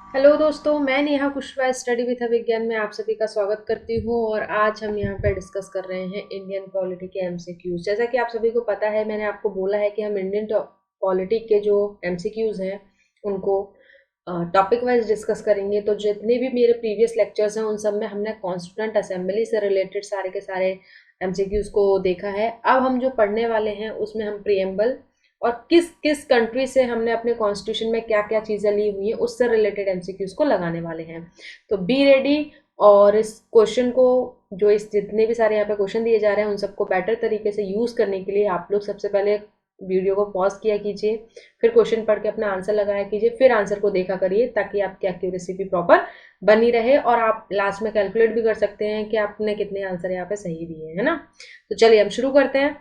Hello दोस्तों, मैं Neha Kushwaha study with विज्ञान में आप सभी का स्वागत करती हूँ। और आज हम यहाँ पे डिस्कस कर रहे हैं इंडियन पॉलिटी के एमसीक्यूज। जैसा कि आप सभी को पता है, मैंने आपको बोला है कि हम इंडियन पॉलिटी के जो एमसीक्यूज हैं उनको टॉपिक वाइज डिस्कस करेंगे। तो जितने भी मेरे प्रीवियस लेक्चर्स हैं उन सब में हमने कॉन्स्टिट्यूएंट असेंबली से रिलेटेड सारे के सारे एमसीक्यूज को देखा है। अब हम जो पढ़ने वाले हैं उसमें हम प्रीएम्बल और किस किस कंट्री से हमने अपने कॉन्स्टिट्यूशन में क्या क्या चीज़ें ली हुई हैं उससे रिलेटेड एमसीक्यूज को लगाने वाले हैं। तो बी रेडी। और इस क्वेश्चन को, जो इस जितने भी सारे यहाँ पे क्वेश्चन दिए जा रहे हैं उन सबको बेटर तरीके से यूज़ करने के लिए आप लोग सबसे पहले वीडियो को पॉज किया कीजिए, फिर क्वेश्चन पढ़ के अपना आंसर लगाया कीजिए, फिर आंसर को देखा करिए ताकि आपकी एक्यूरेसी भी प्रॉपर बनी रहे और आप लास्ट में कैलकुलेट भी कर सकते हैं कि आपने कितने आंसर यहाँ पे सही दिए हैं ना। तो चलिए हम शुरू करते हैं।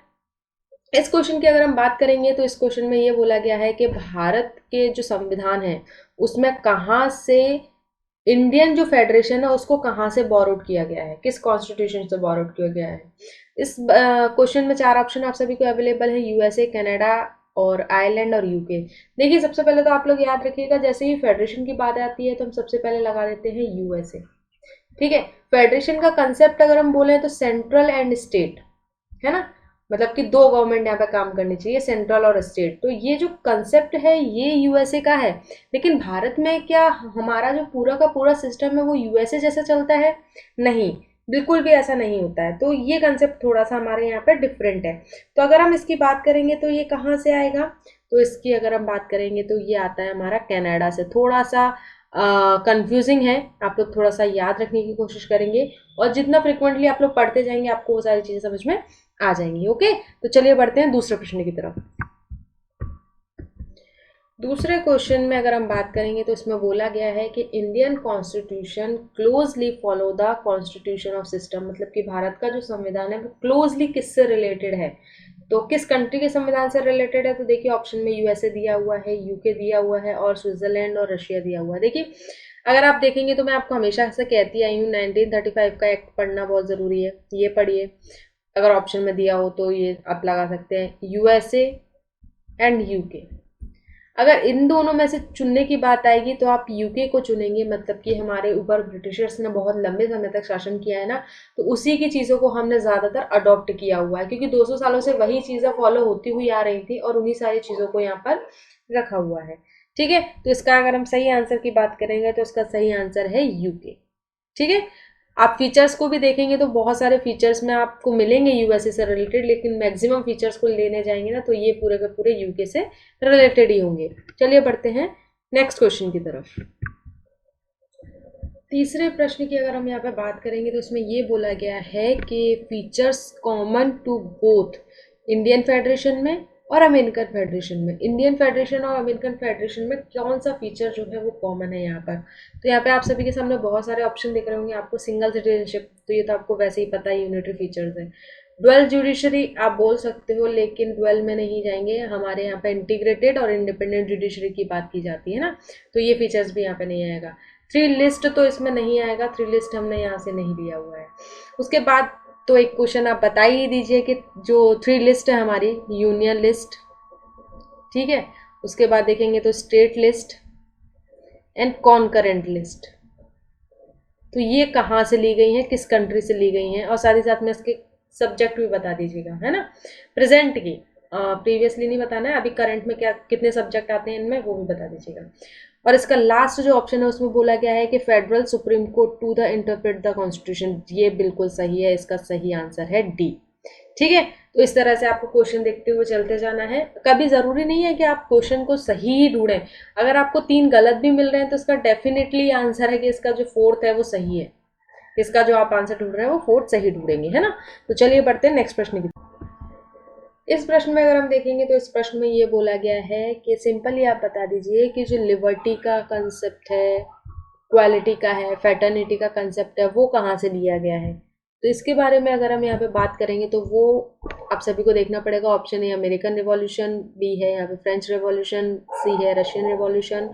इस क्वेश्चन की अगर हम बात करेंगे तो इस क्वेश्चन में ये बोला गया है कि भारत के जो संविधान है उसमें कहाँ से इंडियन जो फेडरेशन है उसको कहाँ से बोरोड किया गया है, किस कॉन्स्टिट्यूशन से बोरोड किया गया है। इस क्वेश्चन में चार ऑप्शन आप सभी को अवेलेबल है, यूएसए, कनाडा और आयरलैंड और यूके। देखिए, सबसे पहले तो आप लोग याद रखिएगा, जैसे ही फेडरेशन की बात आती है तो हम सबसे पहले लगा देते हैं यूएसए। ठीक है। फेडरेशन का कंसेप्ट अगर हम बोले तो सेंट्रल एंड स्टेट है ना, मतलब कि दो गवर्नमेंट यहाँ पे काम करनी चाहिए, सेंट्रल और स्टेट। तो ये जो कंसेप्ट है ये यूएसए का है। लेकिन भारत में क्या हमारा जो पूरा का पूरा सिस्टम है वो यूएसए जैसा चलता है? नहीं, बिल्कुल भी ऐसा नहीं होता है। तो ये कंसेप्ट थोड़ा सा हमारे यहाँ पे डिफरेंट है। तो अगर हम इसकी बात करेंगे तो ये कहाँ से आएगा, तो इसकी अगर हम बात करेंगे तो ये आता है हमारा कनाडा से। थोड़ा सा कंफ्यूजिंग है, आप लोग थोड़ा सा याद रखने की कोशिश करेंगे और जितना फ्रिक्वेंटली आप लोग पढ़ते जाएंगे आपको वो सारी चीज़ें समझ में आ जाएंगी। ओके, तो चलिए बढ़ते हैं दूसरे प्रश्न की तरफ। दूसरे क्वेश्चन में अगर हम बात करेंगे तो इसमें बोला गया है कि Indian constitution closely follow the constitution of system, मतलब कि भारत का जो संविधान है वो क्लोजली किससे रिलेटेड है, तो किस कंट्री के संविधान से रिलेटेड है। तो देखिए, ऑप्शन में यूएसए दिया हुआ है, यूके दिया हुआ है और स्विट्जरलैंड और रशिया दिया हुआ है। देखिए, अगर आप देखेंगे तो मैं आपको हमेशा से कहती आई हूँ 1935 का एक्ट पढ़ना बहुत ज़रूरी है, ये पढ़िए। अगर ऑप्शन में दिया हो तो ये आप लगा सकते हैं यूएसए एंड यूके। अगर इन दोनों में से चुनने की बात आएगी तो आप यूके को चुनेंगे, मतलब कि हमारे ऊपर ब्रिटिशर्स ने बहुत लंबे समय तक शासन किया है ना, तो उसी की चीज़ों को हमने ज़्यादातर अडॉप्ट किया हुआ है क्योंकि 200 सालों से वही चीज़ें फॉलो होती हुई आ रही थी और उन्हीं सारी चीज़ों को यहाँ पर रखा हुआ है। ठीक है, तो इसका अगर हम सही आंसर की बात करेंगे तो इसका सही आंसर है यूके। ठीक है। आप फीचर्स को भी देखेंगे तो बहुत सारे फीचर्स में आपको मिलेंगे यूएसए से रिलेटेड, लेकिन मैक्सिमम फीचर्स को लेने जाएंगे ना तो ये पूरे के पूरे यूके से रिलेटेड ही होंगे। चलिए बढ़ते हैं नेक्स्ट क्वेश्चन की तरफ। तीसरे प्रश्न की अगर हम यहाँ पे बात करेंगे तो इसमें ये बोला गया है कि features common to both Indian federation में और अमेरिकन फेडरेशन में। इंडियन फेडरेशन और अमेरिकन फेडरेशन में कौन सा फीचर जो है वो कॉमन है यहाँ पर। तो यहाँ पे आप सभी के सामने बहुत सारे ऑप्शन दिख रहे होंगे आपको। सिंगल सिटीजनशिप, तो ये तो आपको वैसे ही पता है, यूनिटरी फीचर्स है। डुअल जुडिशरी आप बोल सकते हो, लेकिन डुअल में नहीं जाएंगे, हमारे यहाँ पे इंटीग्रेटेड और इंडिपेंडेंट जुडिशरी की बात की जाती है ना, तो ये फीचर्स भी यहाँ पे नहीं आएगा। थ्री लिस्ट तो इसमें नहीं आएगा, थ्री लिस्ट हमने यहाँ से नहीं लिया हुआ है। उसके बाद तो एक क्वेश्चन आप बता ही दीजिए कि जो थ्री लिस्ट है हमारी, यूनियन लिस्ट, ठीक है, उसके बाद देखेंगे तो state list and concurrent list, तो ये कहाँ से ली गई हैं, किस कंट्री से ली गई हैं, और साथ ही साथ में इसके सब्जेक्ट भी बता दीजिएगा, है ना। प्रेजेंट की, प्रीवियसली नहीं बताना है, अभी करंट में क्या कितने सब्जेक्ट आते हैं इनमें वो भी बता दीजिएगा। और इसका लास्ट जो ऑप्शन है उसमें बोला गया है कि federal supreme court to the interpret the constitution, ये बिल्कुल सही है, इसका सही आंसर है डी। ठीक है, तो इस तरह से आपको क्वेश्चन देखते हुए चलते जाना है। कभी ज़रूरी नहीं है कि आप क्वेश्चन को सही ही ढूंढें, अगर आपको तीन गलत भी मिल रहे हैं तो इसका डेफिनेटली आंसर है कि इसका जो फोर्थ है वो सही है, इसका जो आप आंसर ढूंढ रहे हैं वो फोर्थ सही ढूंढेंगे, है ना। तो चलिए बढ़ते हैं नेक्स्ट प्रश्न की। इस प्रश्न में अगर हम देखेंगे तो इस प्रश्न में ये बोला गया है कि सिंपली आप बता दीजिए कि जो लिबर्टी का कंसेप्ट है, क्वालिटी का है, फैटर्निटी का कंसेप्ट है, वो कहाँ से लिया गया है। तो इसके बारे में अगर हम यहाँ पे बात करेंगे तो वो आप सभी को देखना पड़ेगा। ऑप्शन है अमेरिकन रिवॉल्यूशन, बी है यहाँ पे फ्रेंच रिवॉल्यूशन, सी है रशियन रिवॉल्यूशन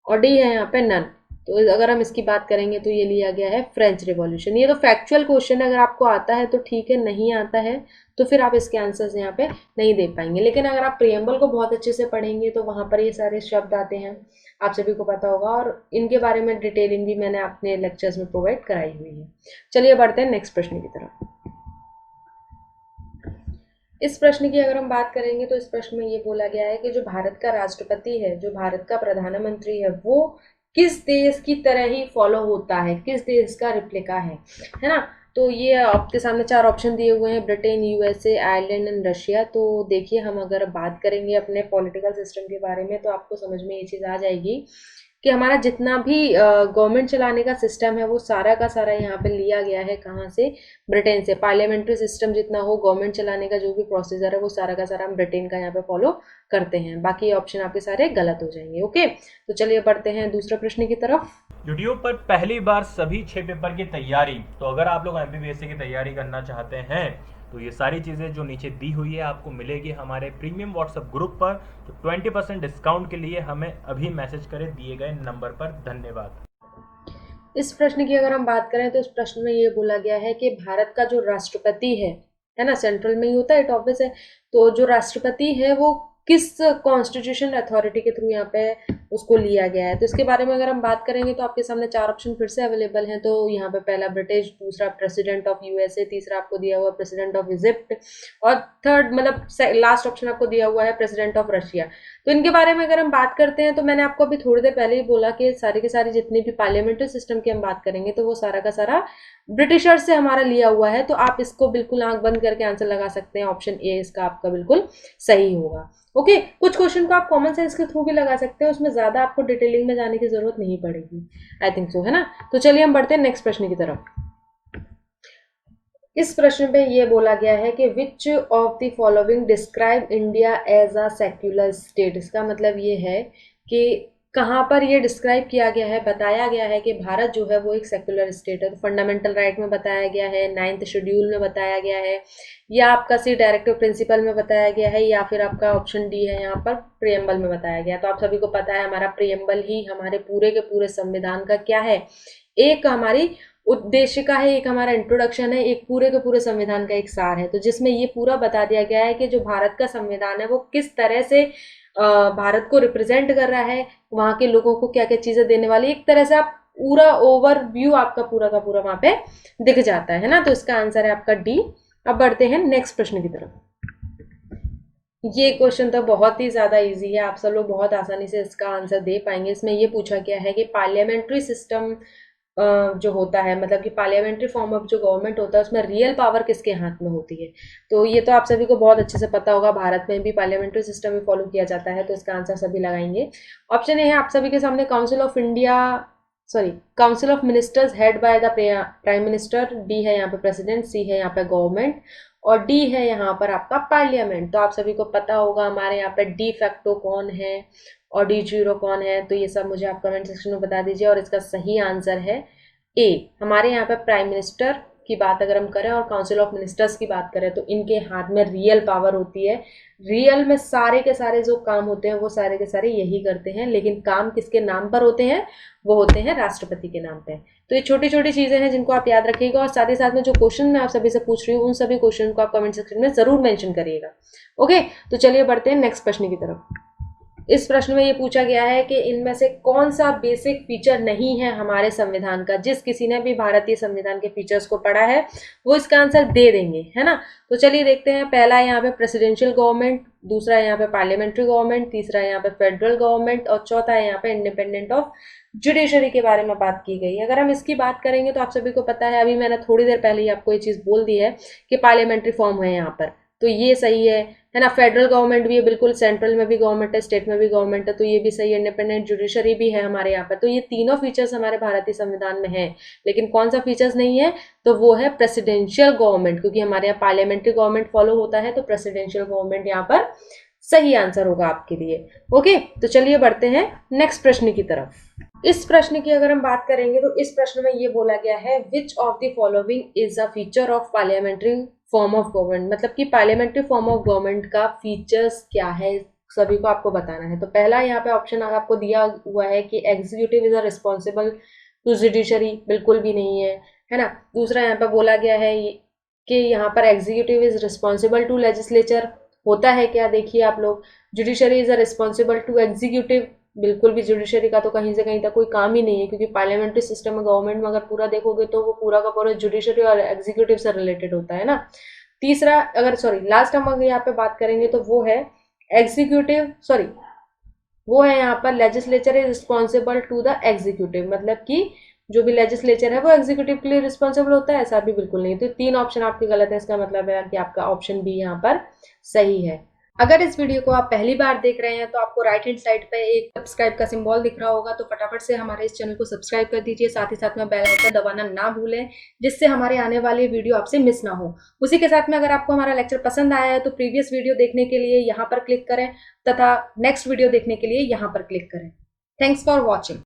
और डी है यहाँ पे नन। तो अगर हम इसकी बात करेंगे तो ये लिया गया है फ्रेंच रिवॉल्यूशन। ये तो फैक्चुअल क्वेश्चन है, अगर आपको आता है तो ठीक है, नहीं आता है तो फिर आप इसके आंसर्स यहाँ पे नहीं दे पाएंगे। लेकिन अगर आप प्रियम्बल को बहुत अच्छे से पढ़ेंगे तो वहाँ पर ये सारे शब्द आते हैं, आप सभी को पता होगा, और इनके बारे में डिटेलिंग भी मैंने अपने लेक्चर्स में प्रोवाइड कराई हुई है। चलिए बढ़ते हैं नेक्स्ट प्रश्न की तरफ। इस प्रश्न की अगर हम बात करेंगे तो इस प्रश्न में ये बोला गया है कि जो भारत का राष्ट्रपति है, जो भारत का प्रधानमंत्री है, वो किस देश की तरह ही फॉलो होता है, किस देश का रिप्लिका है ना। तो ये आपके सामने 4 ऑप्शन दिए हुए हैं, Britain, USA, Ireland and Russia. तो देखिए, हम अगर बात करेंगे अपने पॉलिटिकल सिस्टम के बारे में तो आपको समझ में ये चीज़ आ जाएगी कि हमारा जितना भी गवर्नमेंट चलाने का सिस्टम है वो सारा का सारा यहाँ पे लिया गया है कहाँ से, ब्रिटेन से। पार्लियामेंट्री सिस्टम जितना हो, गवर्नमेंट चलाने का जो भी प्रोसीजर है वो सारा का सारा हम ब्रिटेन का यहाँ पे फॉलो करते हैं। बाकी ऑप्शन आपके सारे गलत हो जाएंगे। ओके, तो चलिए बढ़ते हैं दूसरे प्रश्न की तरफ। यूट्यूब पर पहली बार सभी 6 पेपर की तैयारी। तो अगर आप लोग MPPSC की तैयारी करना चाहते हैं तो ये सारी चीज़ें जो नीचे दी हुई है आपको मिलेगी हमारे प्रीमियम व्हाट्सएप ग्रुप पर। तो 20% डिस्काउंट के लिए हमें अभी मैसेज करें दिए गए नंबर पर। धन्यवाद। इस प्रश्न की अगर हम बात करें तो इस प्रश्न में ये बोला गया है कि भारत का जो राष्ट्रपति है ना, सेंट्रल में ही होता है, टॉप से। तो जो राष्ट्रपति है वो किस कॉन्स्टिट्यूशन अथॉरिटी के थ्रू यहाँ पे उसको लिया गया है। तो इसके बारे में अगर हम बात करेंगे तो आपके सामने 4 ऑप्शन फिर से अवेलेबल हैं। तो यहाँ पे पहला ब्रिटिश, दूसरा प्रेसिडेंट ऑफ यूएसए, तीसरा आपको दिया हुआ प्रेसिडेंट ऑफ इजिप्ट, और थर्ड मतलब लास्ट ऑप्शन आपको दिया हुआ है प्रेसिडेंट ऑफ रशिया। तो इनके बारे में अगर हम बात करते हैं तो मैंने आपको अभी थोड़ी देर पहले ही बोला कि सारी की सारी जितनी भी पार्लियामेंट्री सिस्टम की हम बात करेंगे तो वो सारा का सारा ब्रिटिशर्स से हमारा लिया हुआ है। तो आप इसको बिल्कुल आंख बंद करके आंसर लगा सकते हैं, ऑप्शन ए इसका आपका बिल्कुल सही होगा। ओके, कुछ क्वेश्चन को आप कॉमन सेंस के थ्रू भी लगा सकते हैं, उसमें ज्यादा आपको डिटेलिंग में जाने की जरूरत नहीं पड़ेगी, आई थिंक सो, है ना। तो चलिए हम बढ़ते हैं नेक्स्ट प्रश्न की तरफ। इस प्रश्न पे ये बोला गया है कि which of the following describe India as a secular state. इसका मतलब ये है कि कहाँ पर ये डिस्क्राइब किया गया है, बताया गया है कि भारत जो है वो एक सेक्युलर स्टेट है। तो फंडामेंटल राइट में बताया गया है, 9th शेड्यूल में बताया गया है, या आपका सी डायरेक्टिव प्रिंसिपल में बताया गया है, या फिर आपका ऑप्शन डी है यहाँ पर प्रियम्बल में बताया गया। तो आप सभी को पता है हमारा प्रियम्बल ही हमारे पूरे के पूरे संविधान का क्या है, एक हमारी उद्देश्य का है, एक हमारा इंट्रोडक्शन है, एक पूरे के पूरे संविधान का एक सार है। तो जिसमें ये पूरा बता दिया गया है कि जो भारत का संविधान है वो किस तरह से भारत को रिप्रेजेंट कर रहा है, वहाँ के लोगों को क्या क्या चीजें देने वाली, एक तरह से आप पूरा ओवरव्यू आपका पूरा का पूरा वहां पे दिख जाता है ना। तो इसका आंसर है आपका डी। अब बढ़ते हैं नेक्स्ट प्रश्न की तरफ। ये क्वेश्चन तो बहुत ही ज्यादा इजी है, आप सब लोग बहुत आसानी से इसका आंसर दे पाएंगे। इसमें ये पूछा गया है कि पार्लियामेंट्री सिस्टम जो होता है, मतलब कि पार्लियामेंट्री फॉर्म ऑफ जो गवर्नमेंट होता है उसमें रियल पावर किसके हाथ में होती है। तो ये तो आप सभी को बहुत अच्छे से पता होगा, भारत में भी पार्लियामेंट्री सिस्टम ही फॉलो किया जाता है। तो इसका आंसर सभी लगाएंगे। ऑप्शन ए है आप सभी के सामने council of India, sorry council of ministers head by the prime minister, D है यहाँ पे प्रेसिडेंट, सी है यहाँ पे गवर्नमेंट, और डी है यहाँ पर आपका पार्लियामेंट। तो आप सभी को पता होगा हमारे यहाँ पे डी फैक्टो कौन है और डी जीरो कौन है। तो ये सब मुझे आप कमेंट सेक्शन में बता दीजिए। और इसका सही आंसर है ए। हमारे यहाँ पे प्राइम मिनिस्टर की बात अगर हम करें और काउंसिल ऑफ मिनिस्टर्स की बात करें तो इनके हाथ में रियल पावर होती है। रियल में सारे के सारे जो काम होते हैं वो सारे के सारे यही करते हैं, लेकिन काम किसके नाम पर होते हैं, वो होते हैं राष्ट्रपति के नाम पे। तो ये छोटी छोटी चीजें हैं जिनको आप याद रखिएगा, और साथ ही साथ में जो क्वेश्चन मैं आप सभी से पूछ रही हूँ उन सभी क्वेश्चन को आप कमेंट सेक्शन में जरूर मेंशन करिएगा। ओके, तो चलिए बढ़ते हैं नेक्स्ट प्रश्न की तरफ। इस प्रश्न में ये पूछा गया है कि इनमें से कौन सा बेसिक फीचर नहीं है हमारे संविधान का। जिस किसी ने भी भारतीय संविधान के फीचर्स को पढ़ा है वो इसका आंसर दे देंगे, है ना। तो चलिए देखते हैं। पहला है यहाँ पे प्रेसिडेंशियल गवर्नमेंट, दूसरा है यहाँ पे पार्लियामेंट्री गवर्नमेंट, तीसरा है यहाँ पे फेडरल गवर्नमेंट, और चौथा है यहाँ पे इंडिपेंडेंट ऑफ जुडिशरी के बारे में बात की गई है। अगर हम इसकी बात करेंगे तो आप सभी को पता है, अभी मैंने थोड़ी देर पहले ही आपको ये चीज बोल दी है कि पार्लियामेंट्री फॉर्म है यहाँ पर, तो ये सही है ना। फेडरल गवर्नमेंट भी है, बिल्कुल सेंट्रल में भी गवर्नमेंट है, स्टेट में भी गवर्नमेंट है, तो ये भी सही है। इंडिपेंडेंट जुडिशरी भी है हमारे यहाँ पर। तो ये तीनों फीचर्स हमारे भारतीय संविधान में है। लेकिन कौन सा फीचर्स नहीं है, तो वो है प्रेसिडेंशियल गवर्नमेंट, क्योंकि हमारे यहाँ पार्लियामेंट्री गवर्नमेंट फॉलो होता है। तो प्रेसिडेंशियल गवर्नमेंट यहाँ पर सही आंसर होगा आपके लिए। ओके, तो चलिए बढ़ते हैं नेक्स्ट प्रश्न की तरफ। इस प्रश्न की अगर हम बात करेंगे तो इस प्रश्न में ये बोला गया है विच of the following is a feature of parliamentary form of government. मतलब कि पार्लियामेंट्री फॉर्म ऑफ गवर्नमेंट का फीचर्स क्या है, सभी को आपको बताना है। तो पहला यहाँ पे ऑप्शन आपको दिया हुआ है कि executive is a responsible to judiciary, बिल्कुल भी नहीं है ना। दूसरा यहाँ पे बोला गया है कि यहाँ पर executive is responsible to legislature, होता है क्या, देखिए आप लोग, judiciary is a responsible to executive, बिल्कुल भी जुडिशरी का तो कहीं से कहीं तक कोई काम ही नहीं है, क्योंकि पार्लियामेंट्री सिस्टम में गवर्नमेंट में अगर पूरा देखोगे तो वो पूरा का पूरा जुडिशरी और एग्जीक्यूटिव से रिलेटेड होता है ना। तीसरा, अगर लास्ट हम अगर यहाँ पे बात करेंगे तो वो है वो है यहाँ पर legislature is responsible to the executive, मतलब कि जो भी लेजिस्लेचर है वो एग्जीक्यूटिव के लिए रिस्पॉन्सिबल होता है, ऐसा भी बिल्कुल नहीं। तो 3 ऑप्शन आपके गलत है, इसका मतलब है कि आपका ऑप्शन बी यहाँ पर सही है। अगर इस वीडियो को आप पहली बार देख रहे हैं तो आपको राइट हैंड साइड पे एक सब्सक्राइब का सिंबल दिख रहा होगा, तो फटाफट से हमारे इस चैनल को सब्सक्राइब कर दीजिए, साथ ही साथ में बेल आइकन दबाना ना भूलें, जिससे हमारे आने वाली वीडियो आपसे मिस ना हो। उसी के साथ में अगर आपको हमारा लेक्चर पसंद आया है तो प्रीवियस वीडियो देखने के लिए यहाँ पर क्लिक करें तथा नेक्स्ट वीडियो देखने के लिए यहाँ पर क्लिक करें। Thanks for watching.